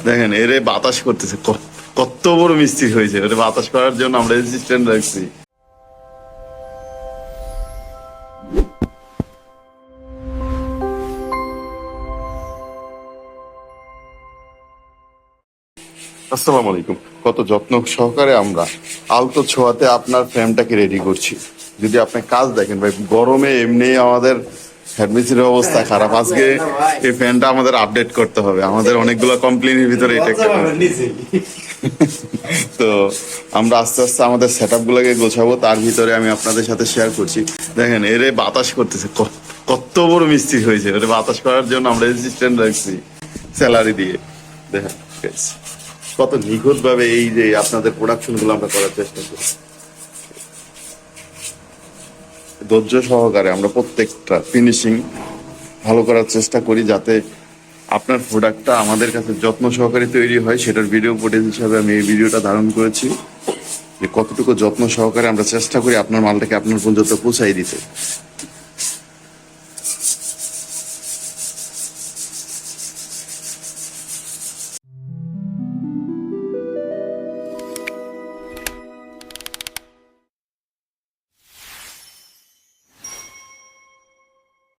দেখেন এরে বাতাস করতেছে, কত বড় মিস্ত্রি হয়েছে, ওরে বাতাস করার জন্য আমরা অ্যাসিস্ট্যান্ট রাখছি। আসসালামু আলাইকুম। কত যত্ন সহকারে আমরা আলতো ছোঁয়াতে আপনার ফ্রেমটাকে রেডি করছি। যদি আপনি কাজ দেখেন ভাই, গরমে এমনি আমাদের হেডমিস্ত্রির অবস্থা খারাপ। আজকে এই ফ্যানটা আমাদের আপডেট করতে হবে, আমাদের অনেকগুলো কমপ্লেনের ভিতরে এটা একটা complaint। তো আমরা আস্তে আস্তে আমাদের সেট আপ গুলোকে গোছাবো, তার ভিতরে আমি আপনাদের সাথে শেয়ার করছি। দেখেন এরে বাতাস করতেছে, কত বড় মিস্ত্রি হয়েছে, ওরে বাতাস করার জন্য আমরা অ্যাসিস্ট্যান্ট রাখছি স্যালারি দিয়ে। দেখেন guys, কত নিখুঁত ভাবে এই যে আপনাদের প্রোডাকশন গুলো আমরা করার চেষ্টা করি, ধৈর্য সহকারে আমরা প্রত্যেকটা ফিনিশিং ভালো করার চেষ্টা করি, যাতে আপনার প্রোডাক্টটা আমাদের কাছে যত্ন সহকারে তৈরি হয়। সেটার ভিডিও ফুটেজ হিসাবে আমি এই ভিডিওটা ধারণ করেছি, যে কতটুকু যত্ন সহকারে আমরা চেষ্টা করি আপনার মালটাকে আপনার পর্যন্ত পৌঁছাই দিতে।